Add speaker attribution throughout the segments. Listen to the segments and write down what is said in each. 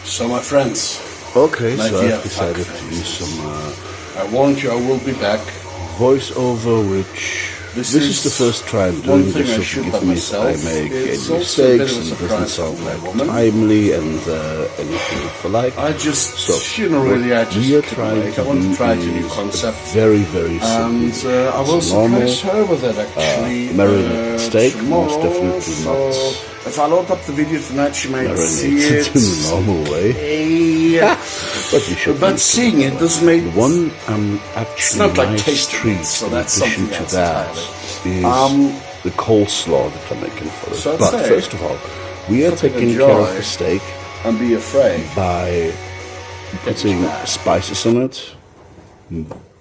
Speaker 1: So my friends,
Speaker 2: Okay,
Speaker 1: my
Speaker 2: so
Speaker 1: dear
Speaker 2: I've decided
Speaker 1: fuck
Speaker 2: to use some
Speaker 1: I warned you I will be back.
Speaker 2: voiceover, which this is the first try I'm
Speaker 1: one
Speaker 2: doing
Speaker 1: thing
Speaker 2: this,
Speaker 1: I
Speaker 2: so
Speaker 1: shoot
Speaker 2: forgive
Speaker 1: by
Speaker 2: me if I
Speaker 1: myself.
Speaker 2: make
Speaker 1: It's
Speaker 2: any
Speaker 1: also a bit
Speaker 2: mistakes
Speaker 1: of a
Speaker 2: and it doesn't
Speaker 1: surprise
Speaker 2: sound
Speaker 1: for my
Speaker 2: like
Speaker 1: woman.
Speaker 2: timely and anything for like.
Speaker 1: I just,
Speaker 2: So
Speaker 1: really, I just
Speaker 2: we are
Speaker 1: couldn't
Speaker 2: trying
Speaker 1: wait.
Speaker 2: to
Speaker 1: I want
Speaker 2: do
Speaker 1: to try the new
Speaker 2: is
Speaker 1: concept.
Speaker 2: very, very
Speaker 1: And
Speaker 2: simple.
Speaker 1: I will
Speaker 2: It's normal,
Speaker 1: surprise her with it actually.
Speaker 2: marinated steak, most
Speaker 1: tomorrow,
Speaker 2: definitely
Speaker 1: so
Speaker 2: not
Speaker 1: if I load up the video tonight, she might see
Speaker 2: marinated
Speaker 1: it.
Speaker 2: in the normal way. But you should.
Speaker 1: But seeing it does make
Speaker 2: one actually
Speaker 1: it's not like
Speaker 2: nice
Speaker 1: tasting
Speaker 2: treat
Speaker 1: it, so
Speaker 2: in
Speaker 1: that's
Speaker 2: addition
Speaker 1: something
Speaker 2: to
Speaker 1: else
Speaker 2: that is the coleslaw that I'm making for it.
Speaker 1: So I'd
Speaker 2: but
Speaker 1: say,
Speaker 2: first of all, we are taking care of the steak
Speaker 1: and be afraid
Speaker 2: by putting spices on it,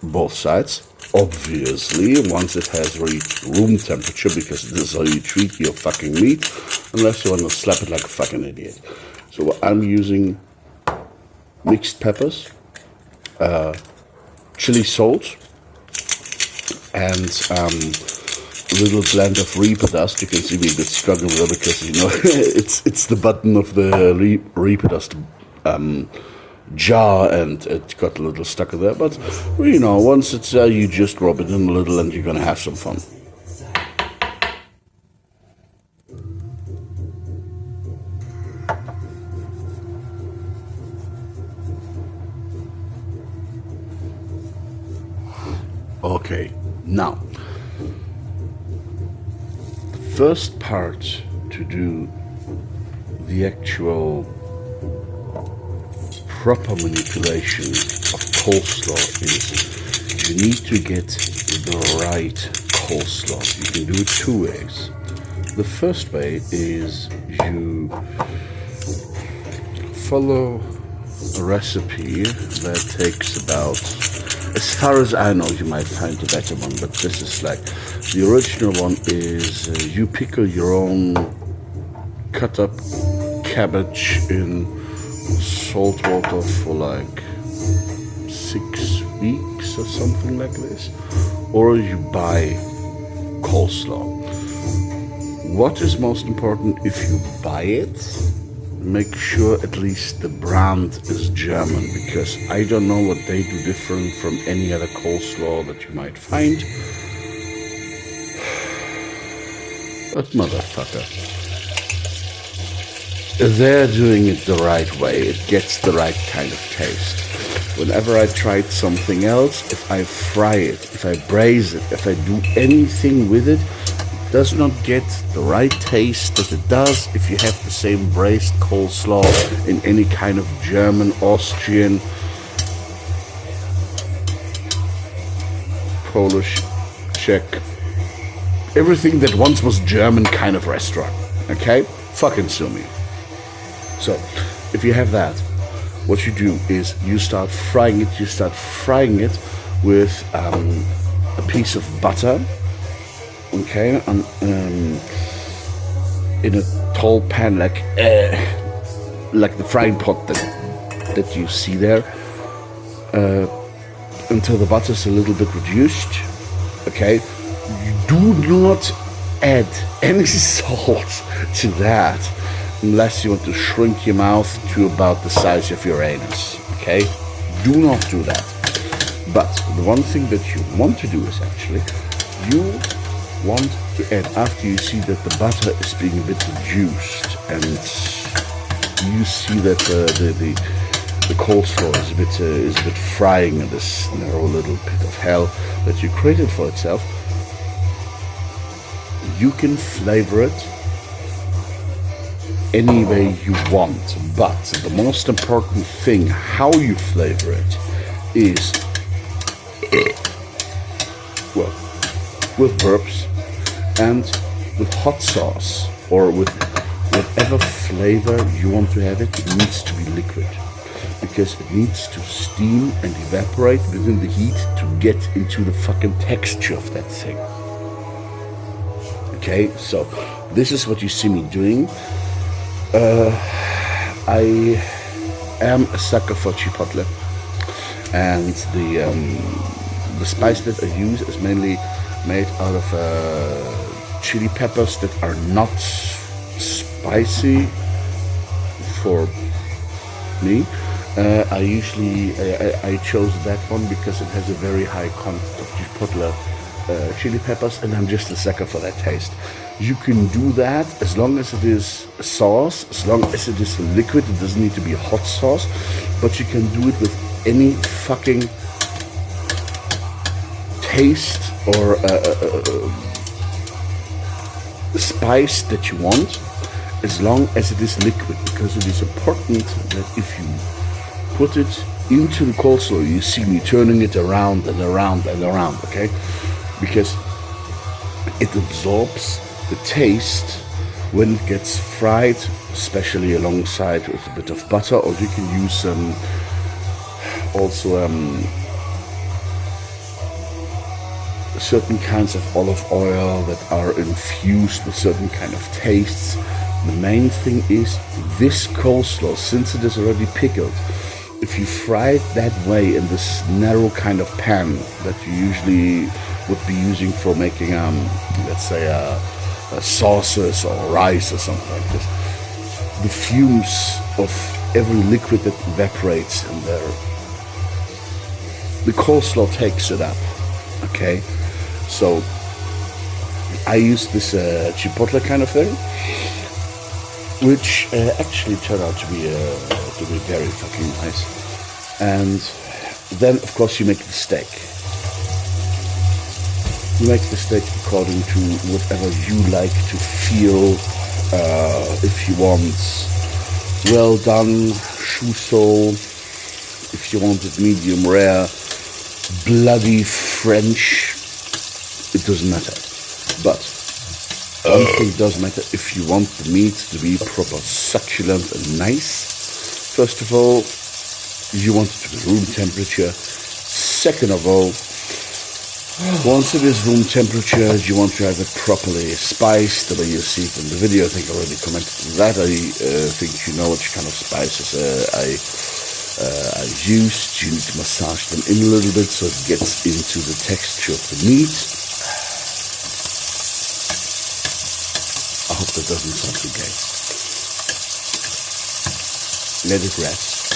Speaker 2: both sides. Obviously, once it has reached room temperature, because this is how you treat your fucking meat, unless you want to slap it like a fucking idiot. So I'm using mixed peppers, chili salt, and a little blend of Reaper dust. You can see me a bit struggling with it because, you know, it's the button of the Reaper dust jar, and it got a little stuck in there. But, you know, once it's there, you just rub it in a little and you're going to have some fun. Okay, now, the first part to do the actual proper manipulation of coleslaw is you need to get the right coleslaw. You can do it two ways. The first way is you follow a recipe that takes about, as far as I know, you might find a better one, but this is like, the original one is you pickle your own cut up cabbage in salt water for like 6 weeks or something like this, or you buy coleslaw. What is most important, if you buy it, make sure at least the brand is German, because I don't know what they do different from any other coleslaw that you might find. But motherfucker, they're doing it the right way. It gets the right kind of taste. Whenever I tried something else, if I fry it, if I braise it, if I do anything with it, it does not get the right taste that it does if you have the same braised coleslaw in any kind of German, Austrian, Polish, Czech, everything that once was German kind of restaurant. Okay? Fucking sue me. So, if you have that, what you do is you start frying it. You start frying it with a piece of butter, okay, in a tall pan, like the frying pot that you see there, until the butter is a little bit reduced. Okay, you do not add any salt to that, unless you want to shrink your mouth to about the size of your anus, okay? Do not do that. But the one thing that you want to do is actually, you want to add, after you see that the butter is being a bit reduced, and you see that the coleslaw is a bit frying in this narrow little pit of hell that you created for itself, you can flavor it any way you want, but the most important thing, how you flavor it, is well, with burps and with hot sauce, or with whatever flavor you want to have it. It needs to be liquid, because it needs to steam and evaporate within the heat to get into the fucking texture of that thing. Okay, so this is what you see me doing. I am a sucker for chipotle, and the spice that I use is mainly made out of chili peppers that are not spicy for me. I usually I chose that one because it has a very high content of chipotle chili peppers, and I'm just a sucker for that taste. You can do that as long as it is a sauce, as long as it is a liquid. It doesn't need to be a hot sauce, but you can do it with any fucking taste or spice that you want, as long as it is liquid, because it is important that if you put it into the coleslaw, you see me turning it around and around and around, okay? Because it absorbs the taste when it gets fried, especially alongside with a bit of butter, or you can use certain kinds of olive oil that are infused with certain kind of tastes. The main thing is this coleslaw, since it is already pickled, if you fry it that way in this narrow kind of pan that you usually would be using for making, let's say, sauces or rice or something like this, the fumes of every liquid that evaporates in there, the coleslaw takes it up, okay? So I use this chipotle kind of thing, which actually turned out to be very fucking nice. And then, of course, you make the steak. You make the steak according to whatever you like to feel. If you want well done, chou-sole, if you want it medium rare, bloody French, it doesn't matter. But one thing does matter: if you want the meat to be proper succulent and nice, first of all, you want it to be room temperature. Second of all, once it is room temperature, you want to have it properly spiced, the way you see it in the video. I think I already commented on that. I think you know which kind of spices I used. You need to massage them in a little bit so it gets into the texture of the meat. I hope that doesn't sound too gay. Let it rest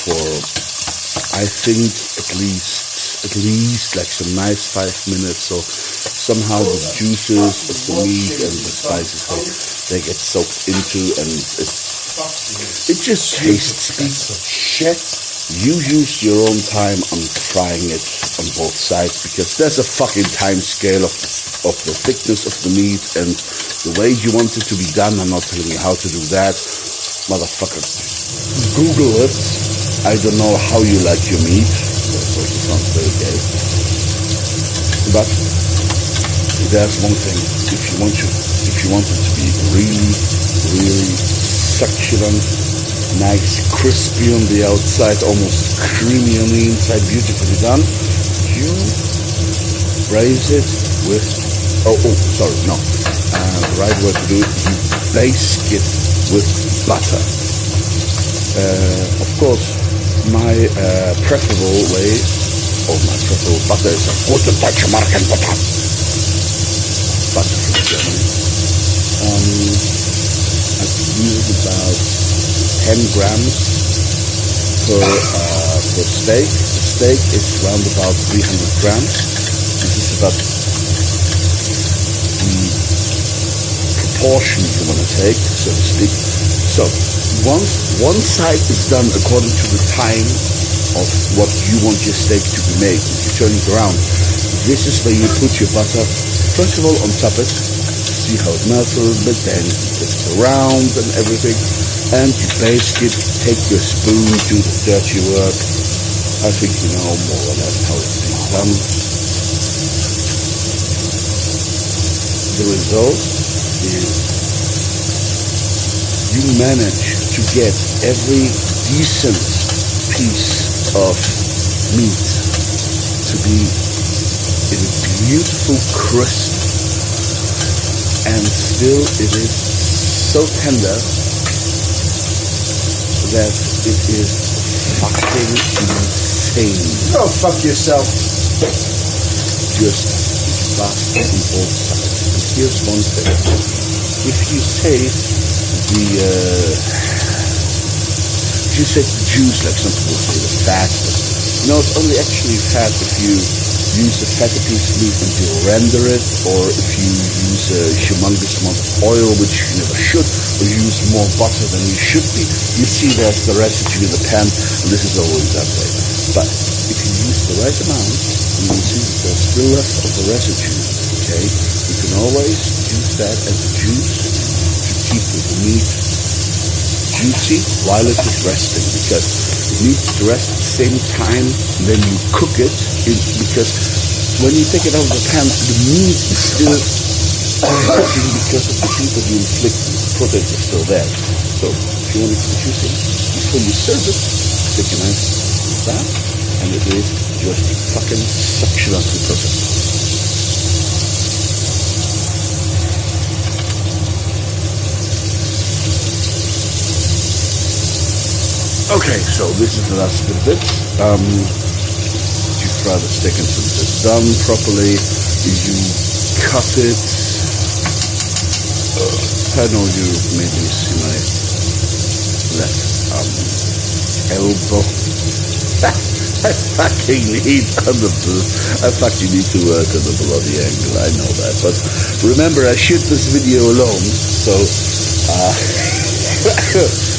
Speaker 2: for, I think, at least like some nice 5 minutes, so somehow the juices of the meat and the spices, they get soaked into, and it just tastes better. Shit. You use your own time on frying it on both sides, because there's a fucking time scale of the thickness of the meat and the way you want it to be done. I'm not telling you how to do that, motherfucker. Google it. I don't know how you like your meat. That also sounds very gay. But there's one thing: if you want it to be really, really succulent, nice, crispy on the outside, almost creamy on the inside, beautifully done, you braise it with, the right way to do it, you baste it with butter. Of course, my preferable way, or my preferable butter is a gute deutsche Marken butter. Butter from Germany. I use about 10 grams per steak. The steak is around about 300 grams. This is about the proportion you want to take, so to speak. So once one side is done according to the time of what you want your steak to be made, you turn it around. This is where you put your butter, first of all, on top of it, see how it melts a little bit, then you put it around and everything, and you baste it, take your spoon, do the dirty work. I think you know more or less how it's being done. The result is you manage to get every decent piece of meat to be in a beautiful crisp, and still it is so tender that it is fucking insane.
Speaker 1: Go fuck yourself.
Speaker 2: Just fast on both sides. And here's one thing: if you taste you say the juice, like some people say the fat, but no, it's only actually fat if you use a fatty piece of meat and you render it, or if you use a humongous amount of oil, which you never should, or you use more butter than you should be. You see there's the residue in the pan, and this is always that way. But if you use the right amount, you will see that there's still left of the residue, okay? You can always use that as a juice to keep the meat juicy while it is resting, because it needs to rest at the same time then you cook it, because when you take it out of the pan, the meat is still cooking because of the heat that you inflict. The proteins are still there. So if you want it to be juicy, before you serve it, take a nice that, and it is just fucking succulently perfect. Okay, so this is the last bit of it. You fry the steak until it's done properly. You cut it. I know you maybe see my left elbow. I fucking need to work on the bloody angle. I know that, but remember, I shoot this video alone, so.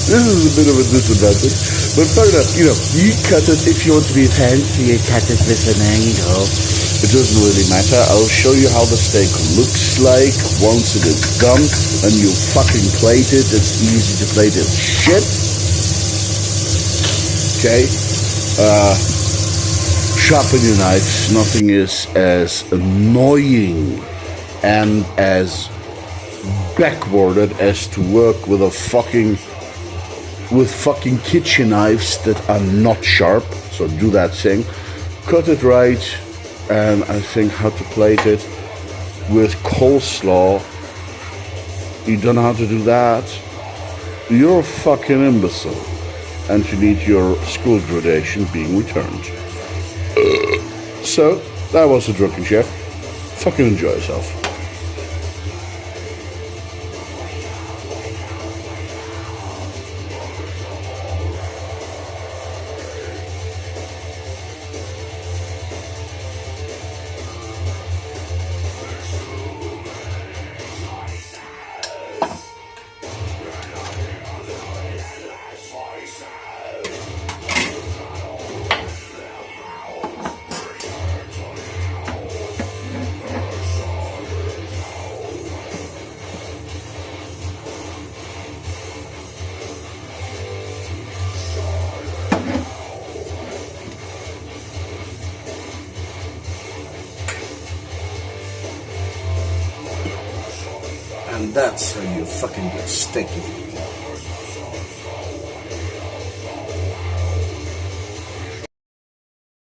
Speaker 2: This is a bit of a disadvantage, but fair enough. You know, you cut it if you want to be fancy. You cut it with an angle. It doesn't really matter. I'll show you how the steak looks like once it is done, and you fucking plate it. It's easy to plate it. Shit. Okay. Sharpen your knives. Nothing is as annoying and as backwarded as to work with fucking kitchen knives that are not sharp. So do that thing, cut it right, and I think how to plate it with coleslaw. You don't know how to do that? You're a fucking imbecile, and you need your school graduation being returned. So that was the Drunken Chef. Fucking enjoy yourself.
Speaker 1: And that's how you fucking get steak if you